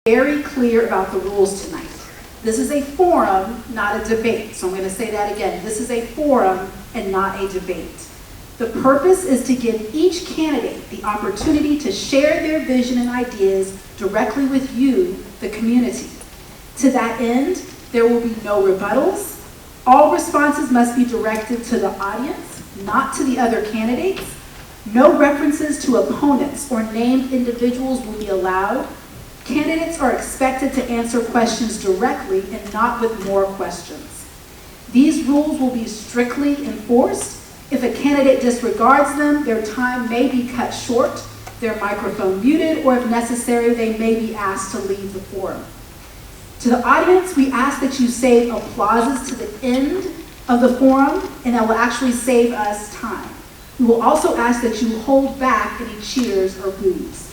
Very clear about the rules tonight. This is a forum, not a debate. So I'm going to say that again. This is a forum and not a debate. The purpose is to give each candidate the opportunity to share their vision and ideas directly with you, the community. To that end, there will be no rebuttals. All responses must be directed to the audience, not to the other candidates. No references to opponents or named individuals will be allowed. Candidates are expected to answer questions directly and not with more questions. These rules will be strictly enforced. If a candidate disregards them, their time may be cut short, their microphone muted, or if necessary, they may be asked to leave the forum. To the audience, we ask that you save applauses to the end of the forum, and that will actually save us time. We will also ask that you hold back any cheers or boos.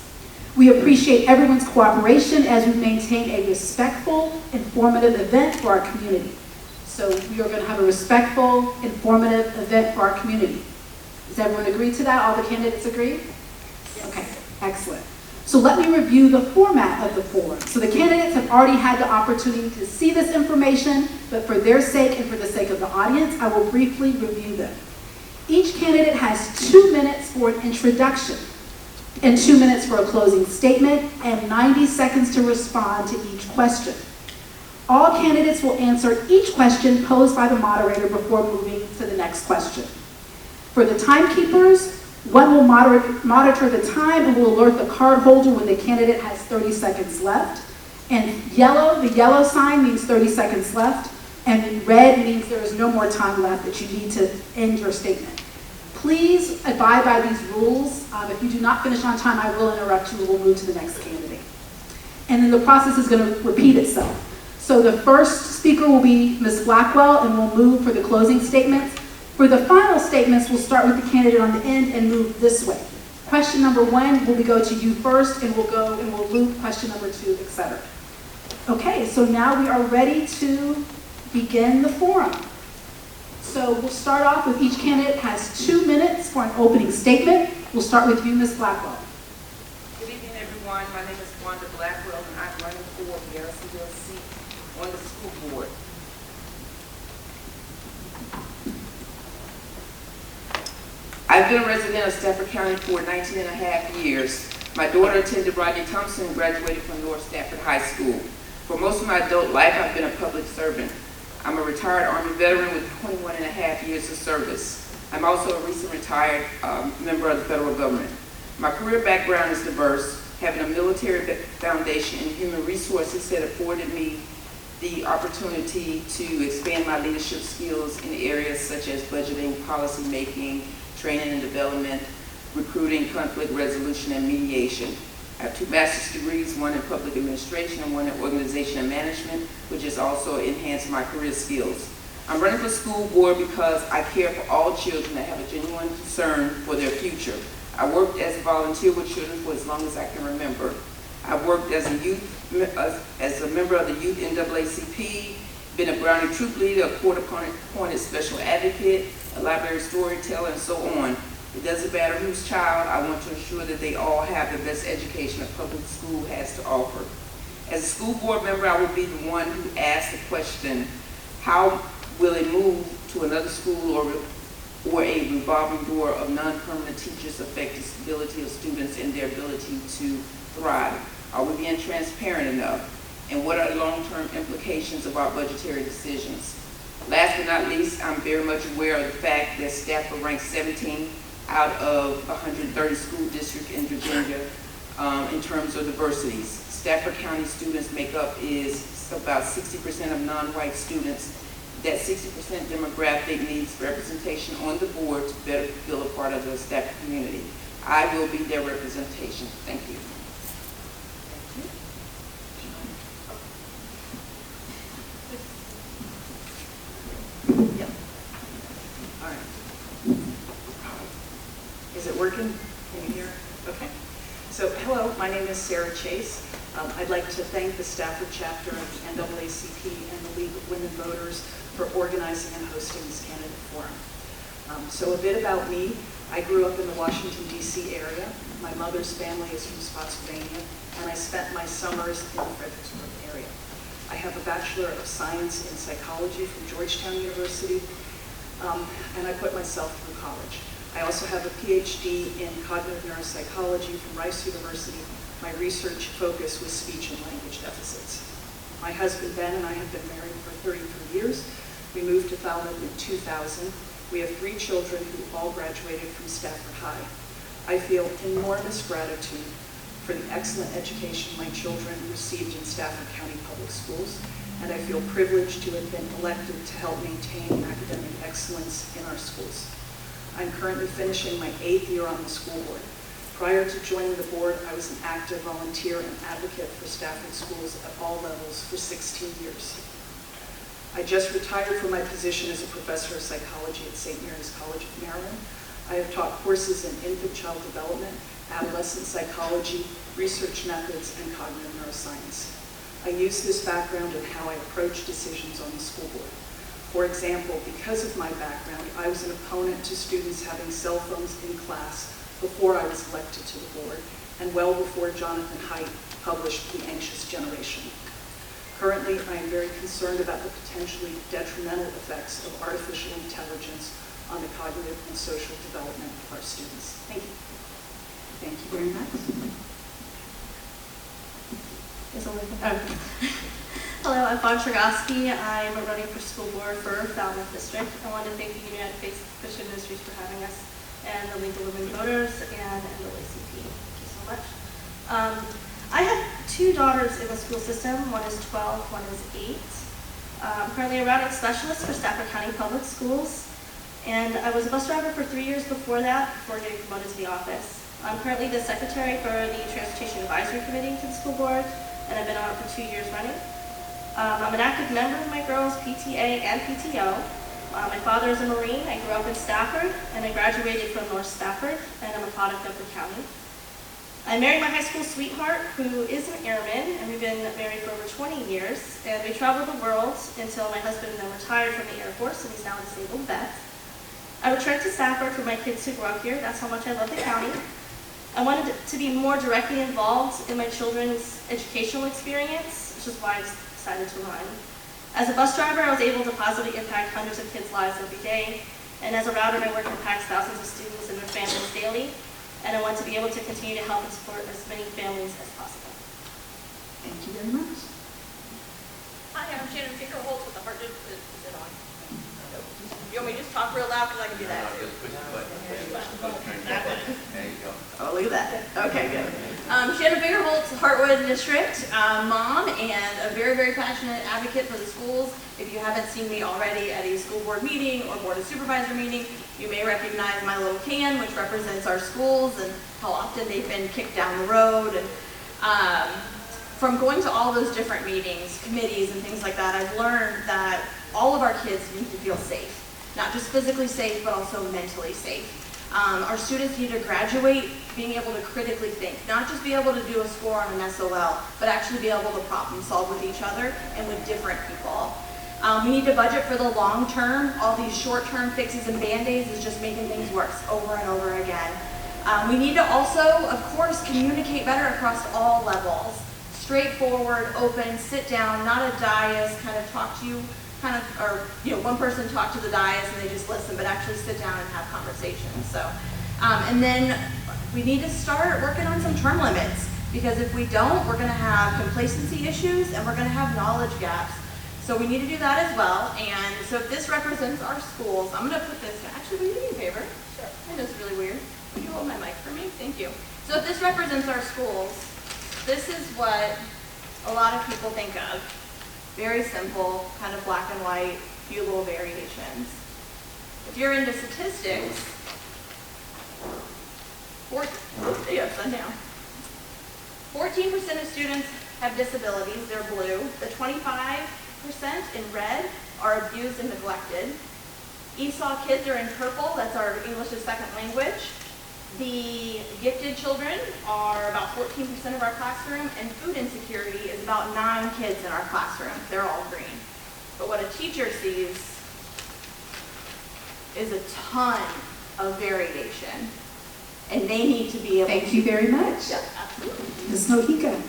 We appreciate everyone's cooperation as we maintain a respectful, informative event for our community. So we are going to have a respectful, informative event for our community. Does everyone agree to that? All the candidates agree? Yes. Okay, excellent. So let me review the format of the forum. So the candidates have already had the opportunity to see this information, but for their sake and for the sake of the audience, I will briefly review them. Each candidate has 2 minutes for an introduction, and 2 minutes for a closing statement, and 90 seconds to respond to each question. All candidates will answer each question posed by the moderator before moving to the next question. For the timekeepers, one will monitor the time and will alert the card holder when the candidate has 30 seconds left. And yellow, the yellow sign means 30 seconds left, and red means there is no more time left that you need to end your statement. Please abide by these rules. If you do not finish on time, I will interrupt you and we'll move to the next candidate. And then the process is going to repeat itself. So the first speaker will be Ms. Blackwell, and we'll move for the closing statements. For the final statements, we'll start with the candidate on the end and move this way. Question number 1 will go to you first, and we'll loop question number 2, etc. Okay, so now we are ready to begin the forum. So we'll start off with each candidate has 2 minutes for an opening statement. We'll start with you, Ms. Blackwell. Good evening, everyone. My name is Wanda Blackwell, and I'm running for Garrisonville seat on the school board. I've been a resident of Stafford County for 19 and a half years. My daughter attended Rodney Thompson and graduated from North Stafford High School. For most of my adult life, I've been a public servant. I'm a retired Army veteran with 21 and a half years of service. I'm also a recent retired member of the federal government. My career background is diverse, having a military foundation in human resources that afforded me the opportunity to expand my leadership skills in areas such as budgeting, policy making, training and development, recruiting, conflict resolution, and mediation. I have 2 master's degrees, one in public administration and one in organization and management, which has also enhanced my career skills. I'm running for school board because I care for all children that have a genuine concern for their future. I worked as a volunteer with children for as long as I can remember. I've worked as a member of the youth NAACP, been a Brownie troop leader, a court-appointed special advocate, a library storyteller, and so on. It doesn't matter whose child, I want to ensure that they all have the best education a public school has to offer. As a school board member, I will be the one who asks the question, how will it move to another school or a revolving door of non-permanent teachers affect the stability of students and their ability to thrive? Are we being transparent enough? And what are the long-term implications of our budgetary decisions? Last but not least, I'm very much aware of the fact that Stafford ranks 17 out of 130 school districts in Virginia in terms of diversities. Stafford County students make up is about 60% of non-white students. That 60% demographic needs representation on the board to better feel a part of the Stafford community. I will be their representation. Thank you. Yep. All right. Is it working? Can you hear? Okay. So, hello, my name is Sarah Chase. I'd like to thank the Stafford chapter of the NAACP and the League of Women Voters for organizing and hosting this candidate forum. So a bit about me. I grew up in the Washington, D.C. area. My mother's family is from Spotsylvania, and I spent my summers in the Fredericksburg area. I have a Bachelor of Science in Psychology from Georgetown University, and I put myself through college. I also have a PhD in cognitive neuropsychology from Rice University. My research focus was speech and language deficits. My husband Ben and I have been married for 33 years. We moved to Falmouth in 2000. We have 3 children who all graduated from Stafford High. I feel enormous gratitude for the excellent education my children received in Stafford County Public Schools, and I feel privileged to have been elected to help maintain academic excellence in our schools. I'm currently finishing my 8th year on the school board. Prior to joining the board, I was an active volunteer and advocate for Stafford schools at all levels for 16 years. I just retired from my position as a professor of psychology at St. Mary's College of Maryland. I have taught courses in infant child development, adolescent psychology, research methods, and cognitive neuroscience. I use this background in how I approach decisions on the school board. For example, because of my background, I was an opponent to students having cell phones in class before I was elected to the board, and well before Jonathan Haidt published The Anxious Generation. Currently, I am very concerned about the potentially detrimental effects of artificial intelligence on the cognitive and social development of our students. Thank you. Thank you very much. Hello, I'm Fawn Chergosky. I'm running for school board for Falmouth District. I want to thank the United Fish Industries for having us, and the League of Women Voters, and NAACP. Thank you so much. I have 2 daughters in the school system. One is 12, one is 8. I'm currently a routing specialist for Stafford County Public Schools, and I was a bus driver for 3 years before that, before getting promoted to the office. I'm currently the secretary for the Transportation Advisory Committee to the school board, and I've been on it for 2 years running. I'm an active member of my girls' PTA and PTO. My father is a Marine. I grew up in Stafford, and I graduated from North Stafford, and I'm a product of the county. I married my high school sweetheart, who is an airman, and we've been married for over 20 years, and we traveled the world until my husband then retired from the Air Force, and he's now a disabled vet. I returned to Stafford for my kids to grow up here. That's how much I love the county. I wanted to be more directly involved in my children's educational experience, which is why I decided to run. As a bus driver, I was able to positively impact hundreds of kids' lives every day, and as a router, my work impacts thousands of students and their families daily, and I want to be able to continue to help and support as many families as possible. Thank you very much. Hi, I'm Shannon Fingerholtz with the Hartwood. Is it on? You want me to just talk real loud, because I can do that? No, just push the button. There you go. Oh, look at that. Okay, good. Shannon Fingerholtz, Hartwood District, mom, and a very, very passionate advocate for the schools. If you haven't seen me already at a school board meeting or board of supervisor meeting, you may recognize my little can, which represents our schools and how often they've been kicked down the road. And from going to all those different meetings, committees, and things like that, I've learned that all of our kids need to feel safe. Not just physically safe, but also mentally safe. Our students need to graduate being able to critically think, not just be able to do a score on an SOL, but actually be able to problem solve with each other and with different people. We need to budget for the long term. All these short-term fixes and band-aids is just making things worse over and over again. We need to also, of course, communicate better across all levels. Straightforward, open, sit down, not a dais, kind of talk to you, or one person talk to the dais and they just listen, but actually sit down and have conversations. So, and then we need to start working on some term limits, because if we don't, we're going to have complacency issues and we're going to have knowledge gaps. So we need to do that as well. And so if this represents our schools, I'm going to put this, actually, will you do me a favor? Sure. I know it's really weird. Will you hold my mic for me? Thank you. So if this represents our schools, this is what a lot of people think of. Very simple, kind of black and white, few little variations. If you're into statistics, 14% of students have disabilities, they're blue. The 25% in red are abused and neglected. ESOL kids are in purple, that's our English as second language. The gifted children are about 14% of our classroom, and food insecurity is about 9 kids in our classroom. They're all green. But what a teacher sees is a ton of variation. And they need to be able Thank you very much. Yeah, absolutely. Ms. Mojica.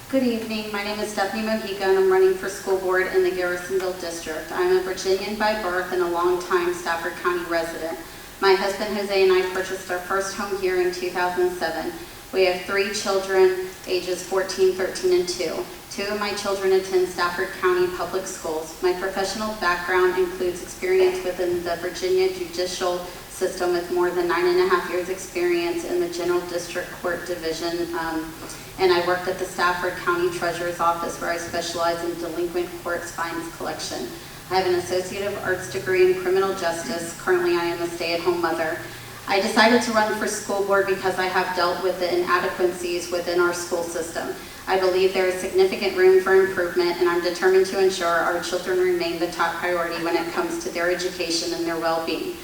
Good evening. My name is Stephanie Mojica, and I'm running for school board in the Garrisonville District. I'm a Virginian by birth and a longtime Stafford County resident. My husband Jose and I purchased our first home here in 2007. We have 3 children, ages 14, 13, and 2. 2 of my children attend Stafford County Public Schools. My professional background includes experience within the Virginia judicial system with more than 9.5 years experience in the General District Court Division, and I worked at the Stafford County Treasurer's Office where I specialize in delinquent courts fines collection. I have an Associate of Arts degree in criminal justice. Currently I am a stay-at-home mother. I decided to run for school board because I have dealt with the inadequacies within our school system. I believe there is significant room for improvement, and I'm determined to ensure our children remain the top priority when it comes to their education and their well-being.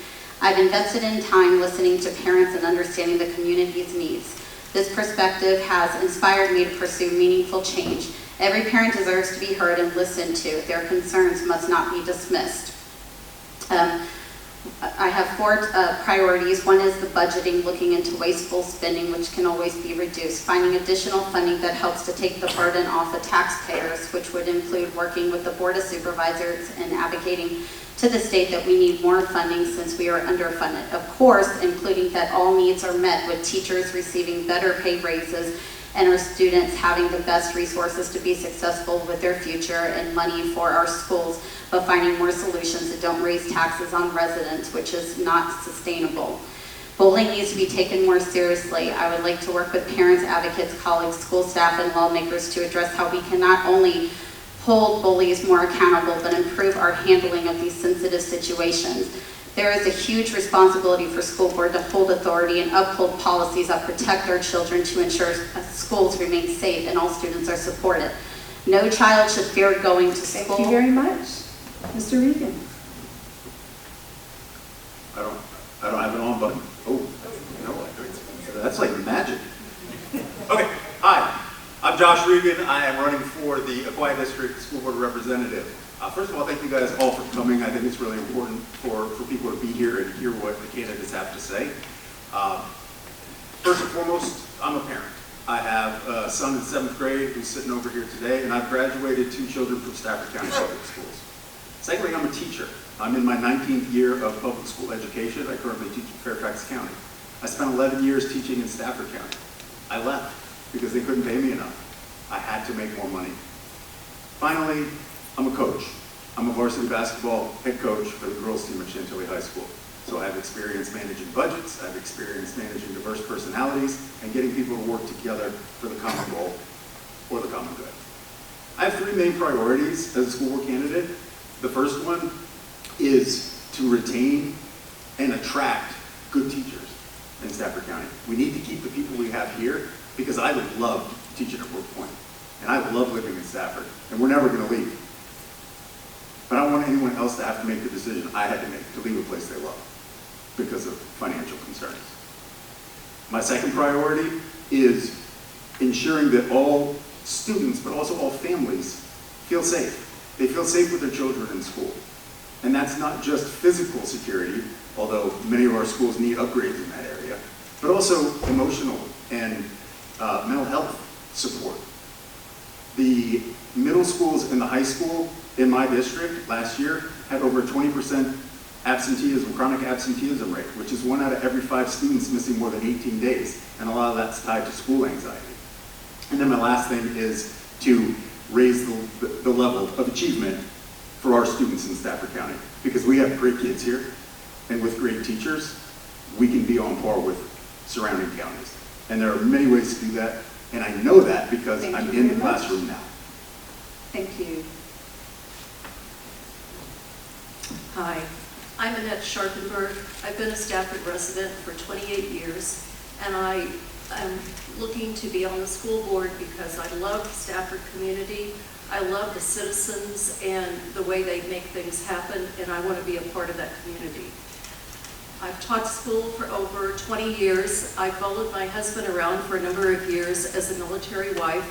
I've invested in time listening to parents and understanding the community's needs. This perspective has inspired me to pursue meaningful change. Every parent deserves to be heard and listened to. Their concerns must not be dismissed. I have 4 priorities. One is the budgeting, looking into wasteful spending, which can always be reduced. Finding additional funding that helps to take the burden off the taxpayers, which would include working with the Board of Supervisors and advocating to the state that we need more funding since we are underfunded. Of course, including that all needs are met with teachers receiving better pay raises and our students having the best resources to be successful with their future and money for our schools, but finding more solutions that don't raise taxes on residents, which is not sustainable. Bullying needs to be taken more seriously. I would like to work with parents, advocates, colleagues, school staff, and lawmakers to address how we can not only hold bullies more accountable, but improve our handling of these sensitive situations. There is a huge responsibility for school board to hold authority and uphold policies that protect our children to ensure schools remain safe and all students are supported. No child should fear going to school. Thank you very much. Mr. Regan. I don't have it on, but no, that's like magic. Okay, hi. I'm Josh Regan. I am running for the Aquia District School Board Representative. First of all, thank you guys all for coming. I think it's really important for people to be here and hear what the candidates have to say. First and foremost, I'm a parent. I have a son in 7th grade who's sitting over here today, and I've graduated 2 children from Stafford County Public Schools. Secondly, I'm a teacher. I'm in my 19th year of public school education. I currently teach in Fairfax County. I spent 11 years teaching in Stafford County. I left because they couldn't pay me enough. I had to make more money. Finally, I'm a coach. I'm a varsity basketball head coach for the girls team at Chantilly High School. So I have experience managing budgets, I have experience managing diverse personalities, and getting people to work together for the common goal or the common good. I have 3 main priorities as a school board candidate. The first one is to retain and attract good teachers in Stafford County. We need to keep the people we have here because I would love teaching at Brook Point, and I love living in Stafford, and we're never going to leave. But I don't want anyone else to have to make the decision I had to make to leave a place they love because of financial concerns. My second priority is ensuring that all students, but also all families, feel safe. They feel safe with their children in school. And that's not just physical security, although many of our schools need upgrades in that area, but also emotional and mental health support. The middle schools and the high school in my district last year had over 20% absenteeism, chronic absenteeism rate, which is 1 out of every 5 students missing more than 18 days, and a lot of that's tied to school anxiety. And then my last thing is to raise the level of achievement for our students in Stafford County, because we have great kids here, and with great teachers, we can be on par with surrounding counties. And there are many ways to do that, and I know that because I'm in the classroom now. Thank you. Hi, I'm Annette Scharpenberg. I've been a Stafford resident for 28 years, and I am looking to be on the school board because I love the Stafford community. I love the citizens and the way they make things happen, and I want to be a part of that community. I've taught school for over 20 years. I followed my husband around for a number of years as a military wife,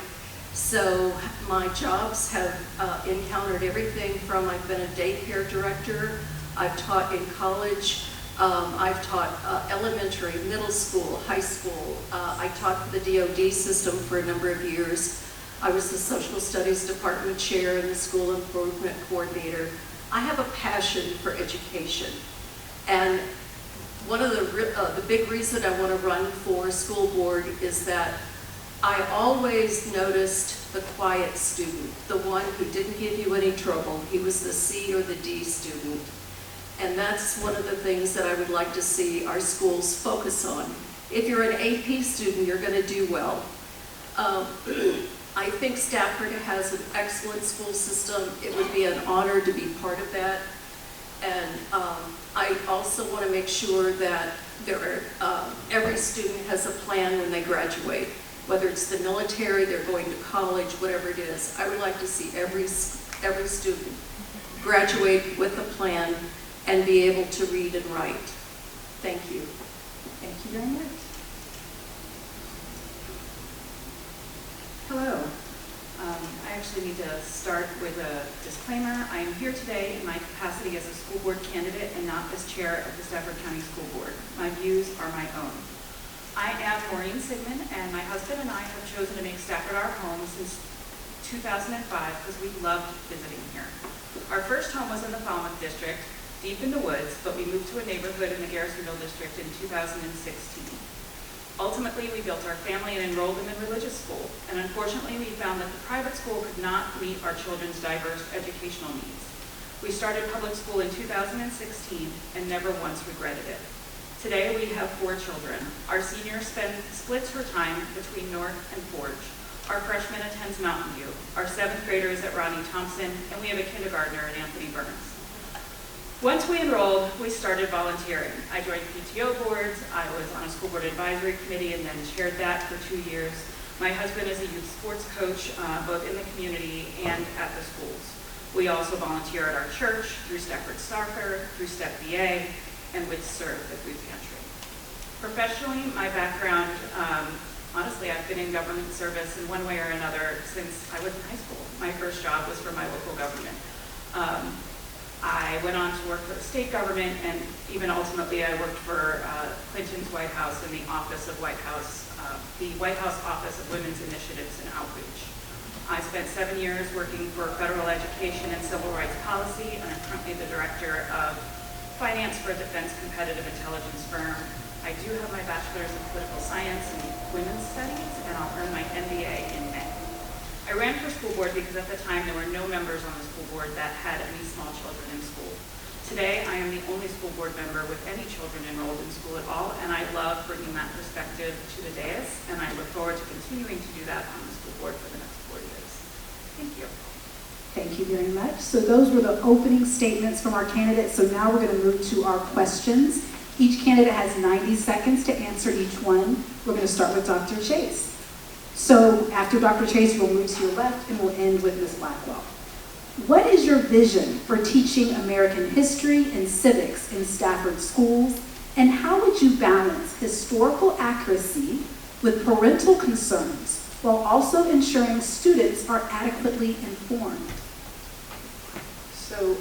So my jobs have encountered everything from I've been a daycare director, I've taught in college, I've taught elementary, middle school, high school. I taught for the DoD system for a number of years. I was the social studies department chair and the school improvement coordinator. I have a passion for education. And one of the big reason I want to run for school board is that I always noticed the quiet student, the one who didn't give you any trouble. He was the C or the D student. And that's one of the things that I would like to see our schools focus on. If you're an AP student, you're going to do well. I think Stafford has an excellent school system. It would be an honor to be part of that. And I also want to make sure that every student has a plan when they graduate. Whether it's the military, they're going to college, whatever it is. I would like to see every student graduate with a plan and be able to read and write. Thank you. Thank you very much. Hello. I actually need to start with a disclaimer. I am here today in my capacity as a school board candidate and not as chair of the Stafford County School Board. My views are my own. I am Maureen Siegmund, and my husband and I have chosen to make Stafford our home since 2005 because we loved visiting here. Our first home was in the Falmouth District, deep in the woods, but we moved to a neighborhood in the Garrisonville District in 2016. Ultimately, we built our family and enrolled in the religious school, and unfortunately, we found that the private school could not meet our children's diverse educational needs. We started public school in 2016 and never once regretted it. Today, we have 4 children. Our senior splits her time between North and Forge. Our freshman attends Mountain View. Our 7th grader is at Rodney Thompson, and we have a kindergartner at Anthony Burns. Once we enrolled, we started volunteering. I joined PTO boards, I was on a school board advisory committee and then chaired that for 2 years. My husband is a youth sports coach, both in the community and at the schools. We also volunteer at our church, through Stafford Soccer, through Step VA, and with Serve, the food pantry. Professionally, my background, honestly, I've been in government service in one way or another since I was in high school. My first job was for my local government. I went on to work for the state government, and even ultimately I worked for Clinton's White House in the Office of the White House Office of Women's Initiatives and Outreach. I spent 7 years working for federal education and civil rights policy, and I'm currently the director of finance for a defense competitive intelligence firm. I do have my bachelor's in political science and women's studies, and I'll earn my MBA in May. I ran for school board because at the time there were no members on the school board that had any small children in school. Today, I am the only school board member with any children enrolled in school at all, and I love bringing that perspective to the dais, and I look forward to continuing to do that on the school board for the next 4 years. Thank you. Thank you very much. So those were the opening statements from our candidates. So now we're going to move to our questions. Each candidate has 90 seconds to answer each one. We're going to start with Dr. Chase. So after Dr. Chase, we'll move to your left and we'll end with Ms. Blackwell. What is your vision for teaching American history and civics in Stafford schools? And how would you balance historical accuracy with parental concerns while also ensuring students are adequately informed? So,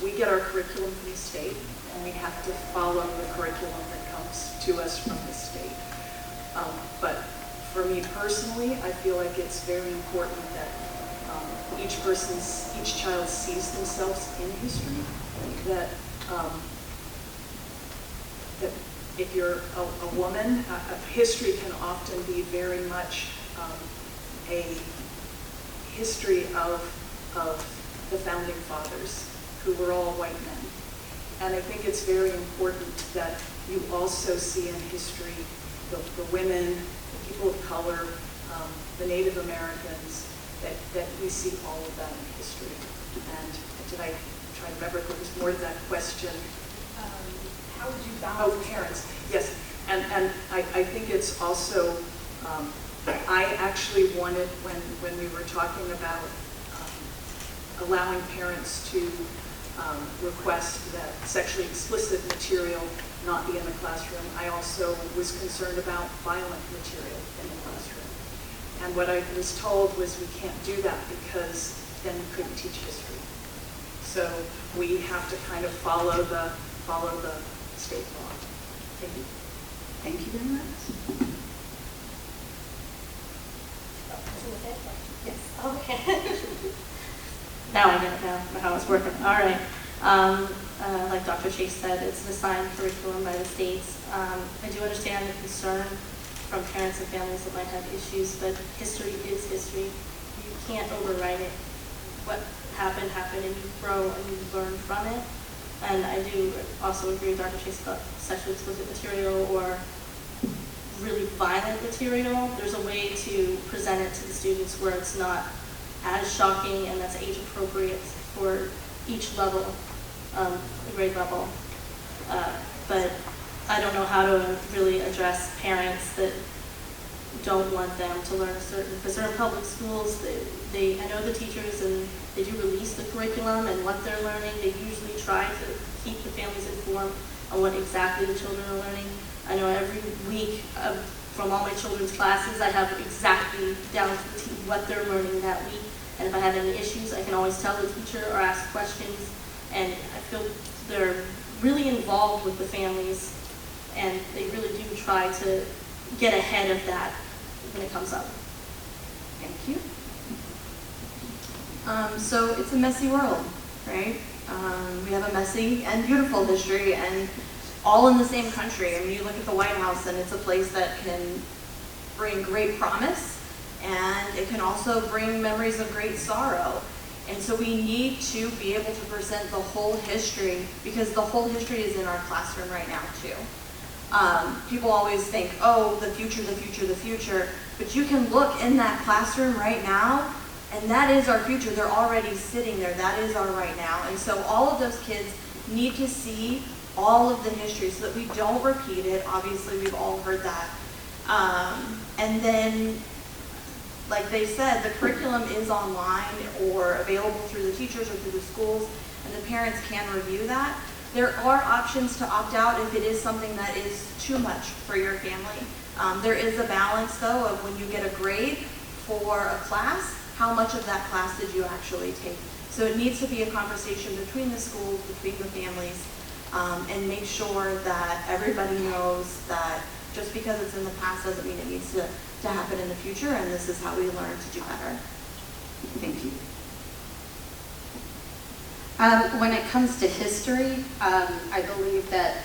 we get our curriculum from the state, and we have to follow the curriculum that comes to us from the state. But for me personally, I feel like it's very important that each child sees themselves in history. That if you're a woman, history can often be very much a history of the founding fathers, who were all white men. And I think it's very important that you also see in history the women, the people of color, the Native Americans, that we see all of that in history. And did I try to remember if there was more to that question? How would you balance? Oh, parents, yes. And I think it's also, I actually wanted, when we were talking about allowing parents to request that sexually explicit material not be in the classroom. I also was concerned about violent material in the classroom. And what I was told was we can't do that because then we couldn't teach history. So we have to kind of follow the state law. Thank you. Thank you very much. Yes. Okay. Now I get it now how it's working. All right. Like Dr. Chase said, it's an assigned curriculum by the states. I do understand the concern from parents and families that might have issues, but history is history. You can't overwrite it. What happened, happened, and you grow and you learn from it. And I do also agree with Dr. Chase about sexually explicit material or really violent material. There's a way to present it to the students where it's not as shocking and that's age appropriate for each level, grade level. But I don't know how to really address parents that don't want them to learn a certain, because they're in public schools, I know the teachers and they do release the curriculum and what they're learning. They usually try to keep the families informed on what exactly the children are learning. I know every week from all my children's classes, I have exactly down to the T what they're learning that week. And if I have any issues, I can always tell the teacher or ask questions. And I feel they're really involved with the families, and they really do try to get ahead of that when it comes up. Thank you. So it's a messy world, right? We have a messy and beautiful history, and all in the same country. I mean, you look at the White House, and it's a place that can bring great promise, and it can also bring memories of great sorrow. And so we need to be able to present the whole history, because the whole history is in our classroom right now too. People always think, oh, the future, the future, the future. But you can look in that classroom right now, and that is our future. They're already sitting there. That is our right now. And so all of those kids need to see all of the history so that we don't repeat it. Obviously, we've all heard that. And then, like they said, the curriculum is online or available through the teachers or through the schools, and the parents can review that. There are options to opt out if it is something that is too much for your family. There is a balance, though, of when you get a grade for a class, how much of that class did you actually take? So it needs to be a conversation between the schools, between the families, and make sure that everybody knows that just because it's in the past doesn't mean it needs to happen in the future, and this is how we learn to do better. Thank you. When it comes to history, I believe that,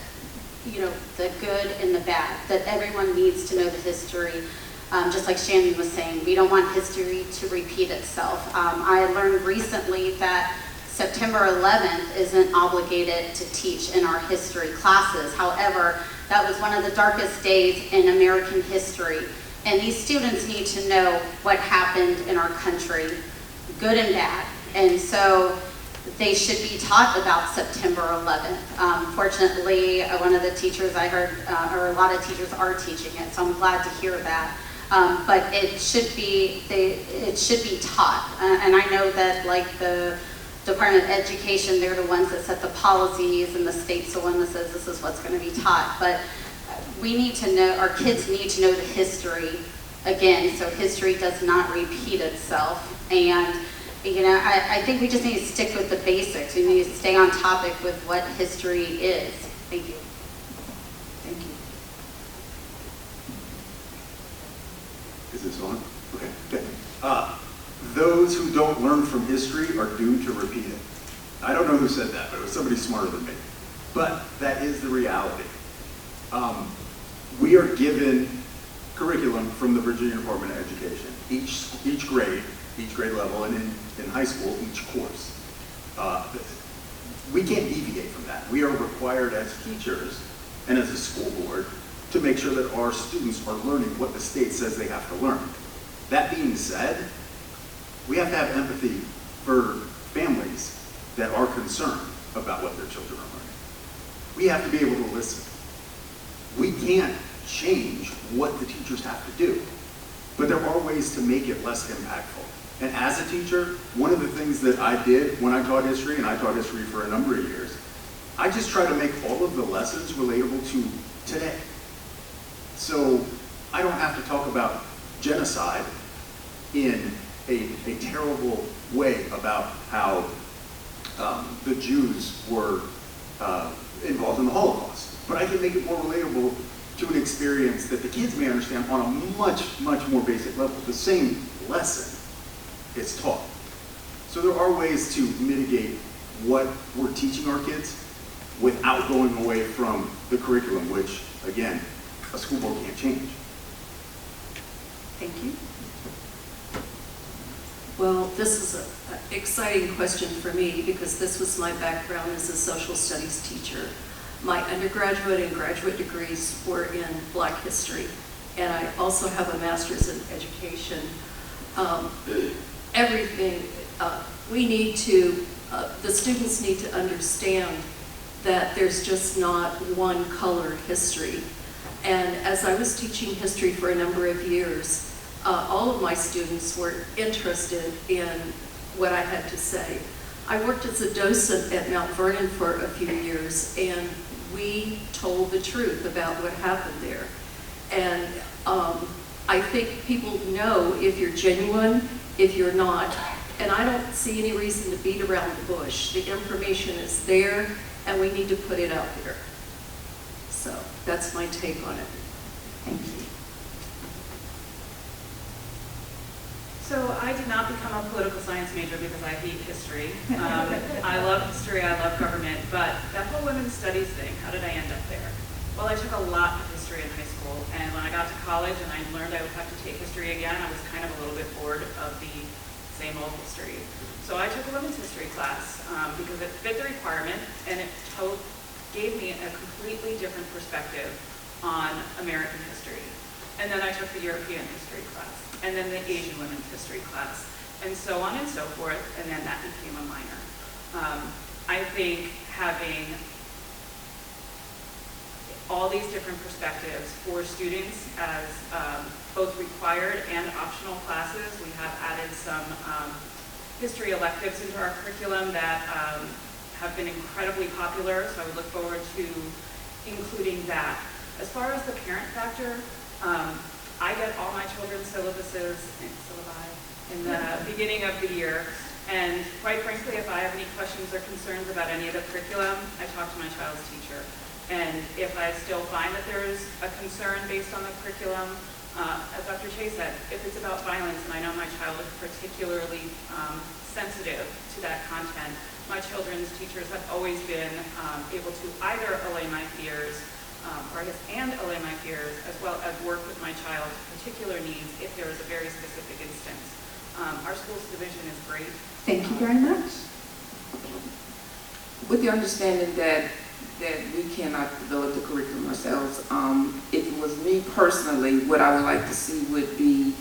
you know, the good and the bad, that everyone needs to know the history. Just like Shannon was saying, we don't want history to repeat itself. I learned recently that September 11th isn't obligated to teach in our history classes. However, that was one of the darkest days in American history. And these students need to know what happened in our country, good and bad. And so they should be taught about September 11th. Fortunately, one of the teachers I heard, or a lot of teachers are teaching it, so I'm glad to hear that. But it should be taught. And I know that, like, the Department of Education, they're the ones that set the policies, and the state's the one that says this is what's going to be taught. But we need to know, our kids need to know the history again, so history does not repeat itself. And, you know, I think we just need to stick with the basics. We need to stay on topic with what history is. Thank you. Thank you. Is this on? Okay, good. Those who don't learn from history are doomed to repeat it. I don't know who said that, but it was somebody smarter than me. But that is the reality. We are given curriculum from the Virginia Department of Education. Each grade level, and in high school, each course. We can't deviate from that. We are required as teachers and as a school board to make sure that our students are learning what the state says they have to learn. That being said, we have to have empathy for families that are concerned about what their children are learning. We have to be able to listen. We can't change what the teachers have to do, but there are ways to make it less impactful. And as a teacher, one of the things that I did when I taught history, and I taught history for a number of years, I just try to make all of the lessons relatable to today. So I don't have to talk about genocide in a terrible way about how the Jews were involved in the Holocaust. But I can make it more relatable to an experience that the kids may understand on a much, much more basic level. The same lesson is taught. So there are ways to mitigate what we're teaching our kids without going away from the curriculum, which, again, a school board can't change. Thank you. Well, this is an exciting question for me because this was my background as a social studies teacher. My undergraduate and graduate degrees were in Black history, and I also have a master's in education. The students need to understand that there's just not one color history. And as I was teaching history for a number of years, all of my students were interested in what I had to say. I worked as a docent at Mount Vernon for a few years, and we told the truth about what happened there. And I think people know if you're genuine, if you're not, and I don't see any reason to beat around the bush. The information is there, and we need to put it out there. So that's my take on it. Thank you. So I did not become a political science major because I hate history. I love history, I love government, but that whole women's studies thing, how did I end up there? Well, I took a lot of history in high school, and when I got to college and I learned I would have to take history again, I was kind of a little bit bored of the same old history. So I took a women's history class because it fit the requirement, and it gave me a completely different perspective on American history. And then I took the European history class, and then the Asian women's history class, and so on and so forth, and then that became a minor. I think having all these different perspectives for students as both required and optional classes. We have added some history electives into our curriculum that have been incredibly popular, so I would look forward to including that. As far as the parent factor, I get all my children's syllabi in the beginning of the year, and quite frankly, if I have any questions or concerns about any of the curriculum, I talk to my child's teacher. And if I still find that there is a concern based on the curriculum, as Dr. Chase said, if it's about violence and I know my child is particularly sensitive to that content, my children's teachers have always been able to either allay my fears, allay my fears, as well as work with my child's particular needs if there is a very specific instance. Our school's division is great. Thank you very much. With the understanding that we cannot develop the curriculum ourselves, if it was me personally, what I would like to see would be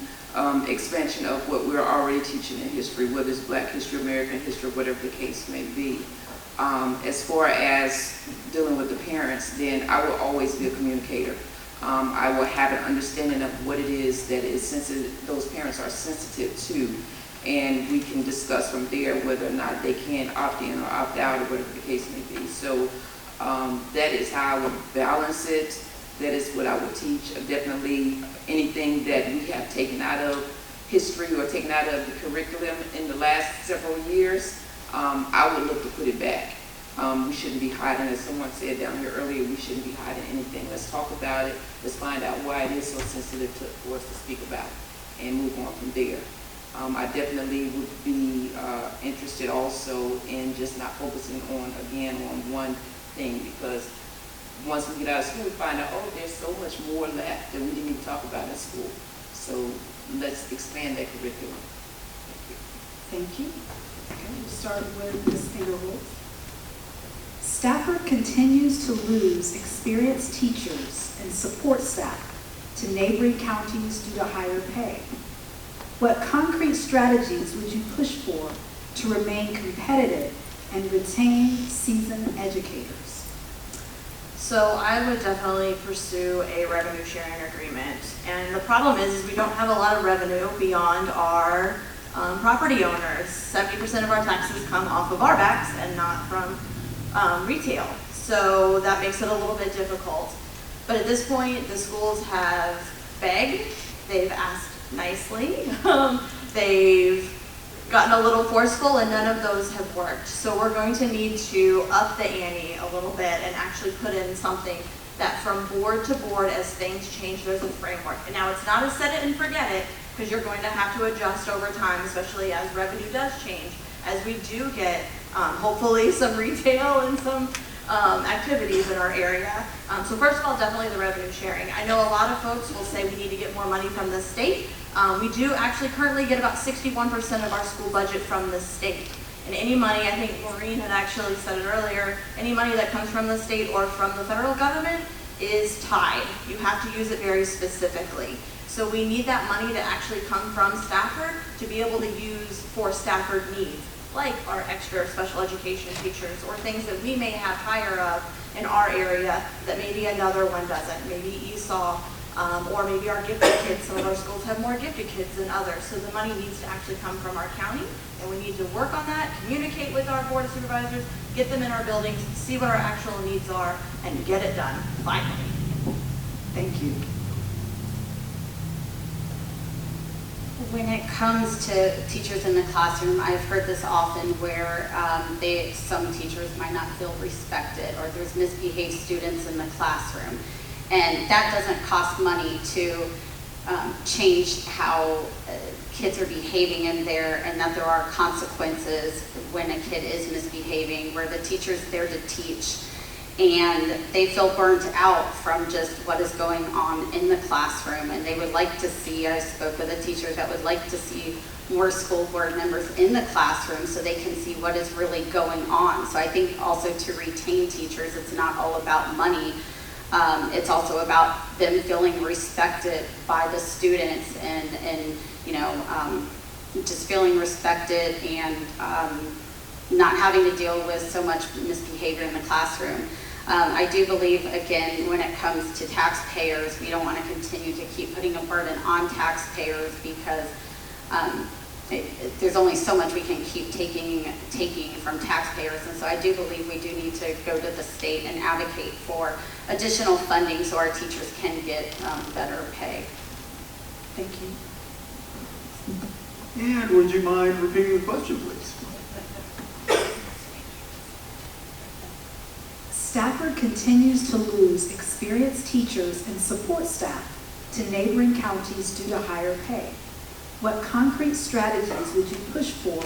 expansion of what we're already teaching in history, whether it's Black history, American history, whatever the case may be. As far as dealing with the parents, then I will always be a communicator. I will have an understanding of what it is that is sensitive, those parents are sensitive to, and we can discuss from there whether or not they can opt in or opt out or whatever the case may be. So that is how I would balance it. That is what I would teach. Definitely anything that we have taken out of history or taken out of the curriculum in the last several years, I would look to put it back. We shouldn't be hiding, as someone said down here earlier, we shouldn't be hiding anything. Let's talk about it. Let's find out why it is so sensitive for us to speak about and move on from there. I definitely would be interested also in just not focusing on one thing, because once we get out of school, we find out, oh, there's so much more left that we didn't even talk about in school. So let's expand that curriculum. Thank you. Okay, we'll start with Ms. Fingerholtz. Stafford continues to lose experienced teachers and support staff to neighboring counties due to higher pay. What concrete strategies would you push for to remain competitive and retain seasoned educators? So I would definitely pursue a revenue sharing agreement. And the problem is we don't have a lot of revenue beyond our property owners. 70% of our taxes come off of our backs and not from retail. So that makes it a little bit difficult. But at this point, the schools have begged, they've asked nicely, they've gotten a little forceful, and none of those have worked. So we're going to need to up the ante a little bit and actually put in something that from board to board, as things change, there's a framework. And now it's not a set it and forget it, because you're going to have to adjust over time, especially as revenue does change, as we do get hopefully some retail and some activities in our area. So first of all, definitely the revenue sharing. I know a lot of folks will say we need to get more money from the state. We do actually currently get about 61% of our school budget from the state. And any money, I think Maureen had actually said it earlier, any money that comes from the state or from the federal government is tied. You have to use it very specifically. So we need that money to actually come from Stafford to be able to use for Stafford needs, like our extra special education teachers or things that we may have higher of in our area that maybe another one doesn't, maybe ESOL, or maybe our gifted kids. Some of our schools have more gifted kids than others. So the money needs to actually come from our county, and we need to work on that, communicate with our board of supervisors, get them in our buildings, see what our actual needs are, and get it done, finally. Thank you. When it comes to teachers in the classroom, I've heard this often where some teachers might not feel respected, or there's misbehaved students in the classroom. And that doesn't cost money to change how kids are behaving in there, and that there are consequences when a kid is misbehaving, where the teacher's there to teach and they feel burnt out from just what is going on in the classroom. And they would like to see, I spoke with a teacher that would like to see more school board members in the classroom so they can see what is really going on. So I think also to retain teachers, it's not all about money. It's also about them feeling respected by the students and you know, just feeling respected and not having to deal with so much misbehavior in the classroom. I do believe, again, when it comes to taxpayers, we don't want to continue to keep putting a burden on taxpayers because there's only so much we can keep taking from taxpayers. And so I do believe we do need to go to the state and advocate for additional funding so our teachers can get better pay. Thank you. And would you mind repeating the question, please? Stafford continues to lose experienced teachers and support staff to neighboring counties due to higher pay. What concrete strategies would you push for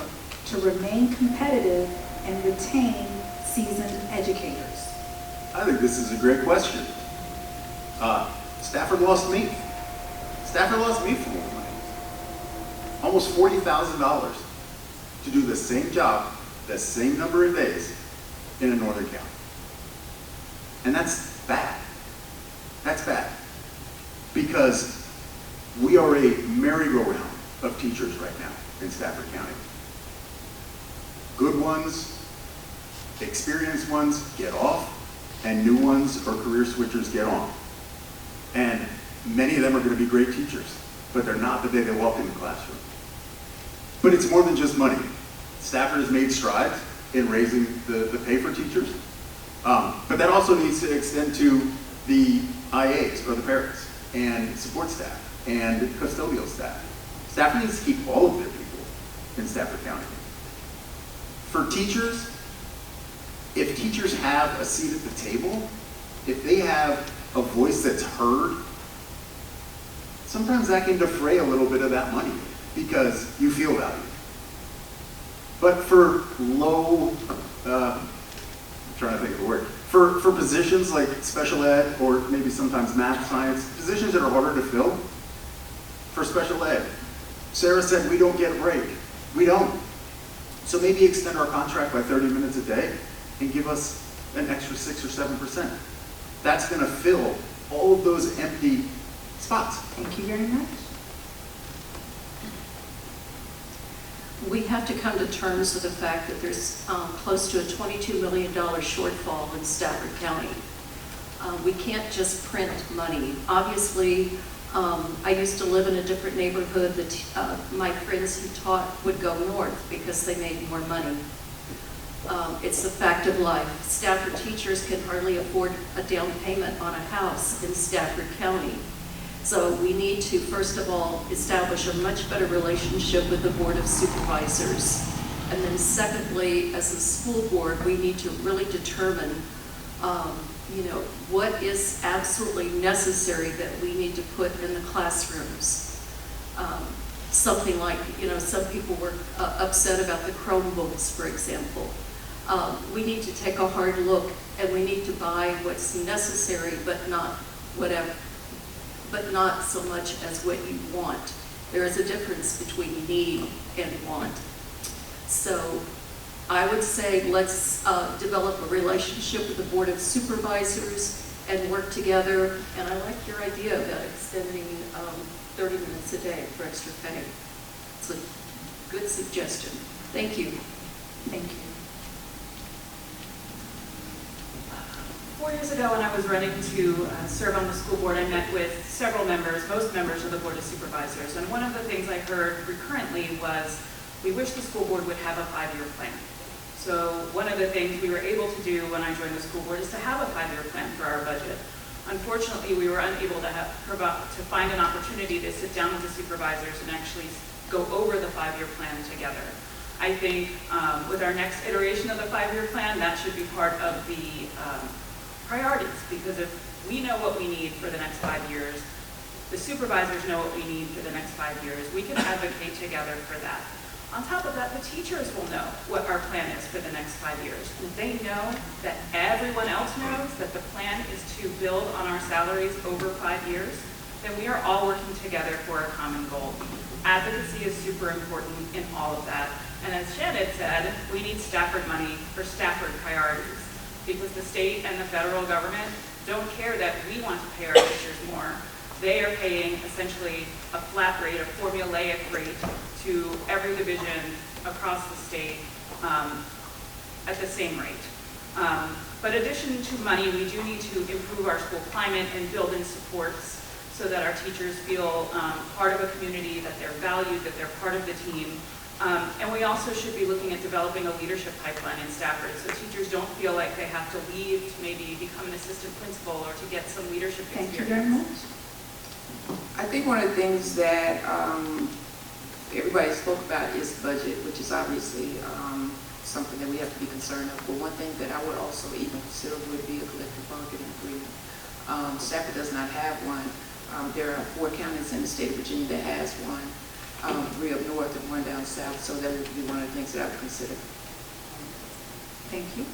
to remain competitive and retain seasoned educators? I think this is a great question. Stafford lost me. Stafford lost me for more money. Almost $40,000 to do the same job, the same number of days in a northern county. And that's bad. That's bad. Because we are a merry-go-round of teachers right now in Stafford County. Good ones, experienced ones get off, and new ones or career switchers get on. And many of them are going to be great teachers, but they're not the day they walk in the classroom. But it's more than just money. Stafford has made strides in raising the pay for teachers, but that also needs to extend to the IAs, or the parents, and support staff, and custodial staff. Stafford needs to keep all of their people in Stafford County. For teachers, if teachers have a seat at the table, if they have a voice that's heard, sometimes that can defray a little bit of that money because you feel valued. But for low, I'm trying to think of a word, for positions like special ed or maybe sometimes math, science, positions that are harder to fill, for special ed, Sarah said we don't get a break. We don't. So maybe extend our contract by 30 minutes a day and give us an extra 6 or 7%. That's going to fill all of those empty spots. Thank you very much. We have to come to terms with the fact that there's close to a $22 million shortfall in Stafford County. We can't just print money. Obviously, I used to live in a different neighborhood. My friends who taught would go north because they made more money. It's a fact of life. Stafford teachers can hardly afford a down payment on a house in Stafford County. So we need to, first of all, establish a much better relationship with the Board of Supervisors. And then secondly, as a school board, we need to really determine, what is absolutely necessary that we need to put in the classrooms. Something like, some people were upset about the Chromebooks, for example. We need to take a hard look, and we need to buy what's necessary, but not so much as what you want. There is a difference between need and want. So I would say let's develop a relationship with the Board of Supervisors and work together. And I like your idea about extending 30 minutes a day for extra pay. It's a good suggestion. Thank you. Thank you. 4 years ago, when I was running to serve on the school board, I met with several members, most members of the Board of Supervisors. And one of the things I heard recurrently was, we wish the school board would have a 5-year plan. So one of the things we were able to do when I joined the school board is to have a 5-year plan for our budget. Unfortunately, we were unable to find an opportunity to sit down with the supervisors and actually go over the 5-year plan together. I think with our next iteration of the 5-year plan, that should be part of the priorities, because if we know what we need for the next 5 years, the supervisors know what we need for the next 5 years, we can advocate together for that. On top of that, the teachers will know what our plan is for the next 5 years. And if they know that everyone else knows that the plan is to build on our salaries over 5 years, then we are all working together for a common goal. Advocacy is super important in all of that. And as Shannon said, we need Stafford money for Stafford priorities, because the state and the federal government don't care that we want to pay our teachers more. They are paying essentially a flat rate, a formulaic rate to every division across the state at the same rate. But in addition to money, we do need to improve our school climate and build in supports so that our teachers feel part of a community, that they're valued, that they're part of the team. And we also should be looking at developing a leadership pipeline in Stafford, so teachers don't feel like they have to leave to maybe become an assistant principal or to get some leadership experience. Thank you very much. I think one of the things that everybody spoke about is budget, which is obviously something that we have to be concerned of. But one thing that I would also even consider would be a collective bargaining agreement. Stafford does not have one. There are 4 counties in the state of Virginia that has one, 3 up north and 1 down south. So that would be one of the things that I would consider. Thank you.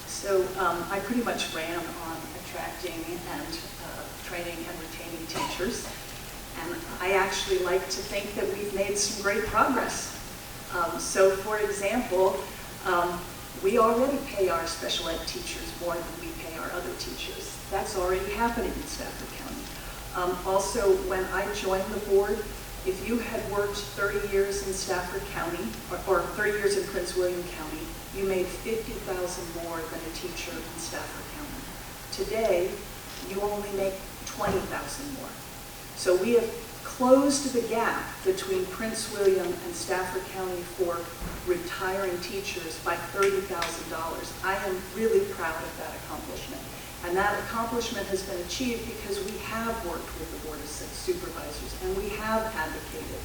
So I pretty much ran on attracting and training and retaining teachers. And I actually like to think that we've made some great progress. So for example, we already pay our special ed teachers more than we pay our other teachers. That's already happening in Stafford County. Also, when I joined the board, if you had worked 30 years in Stafford County, or 30 years in Prince William County, you made $50,000 more than a teacher in Stafford County. Today, you only make $20,000 more. So we have closed the gap between Prince William and Stafford County for retiring teachers by $30,000. I am really proud of that accomplishment. And that accomplishment has been achieved because we have worked with the Board of Supervisors and we have advocated.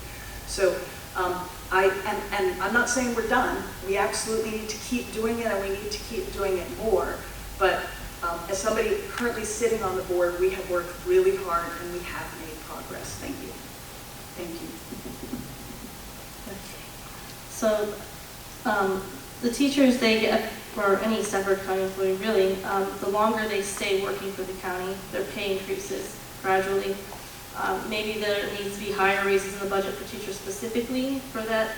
So I'm not saying we're done. We absolutely need to keep doing it, and we need to keep doing it more. But as somebody currently sitting on the board, we have worked really hard and we have made progress. Thank you. Thank you. So the teachers, they get, or any Stafford County employee really, the longer they stay working for the county, their pay increases gradually. Maybe there needs to be higher raises in the budget for teachers specifically for that,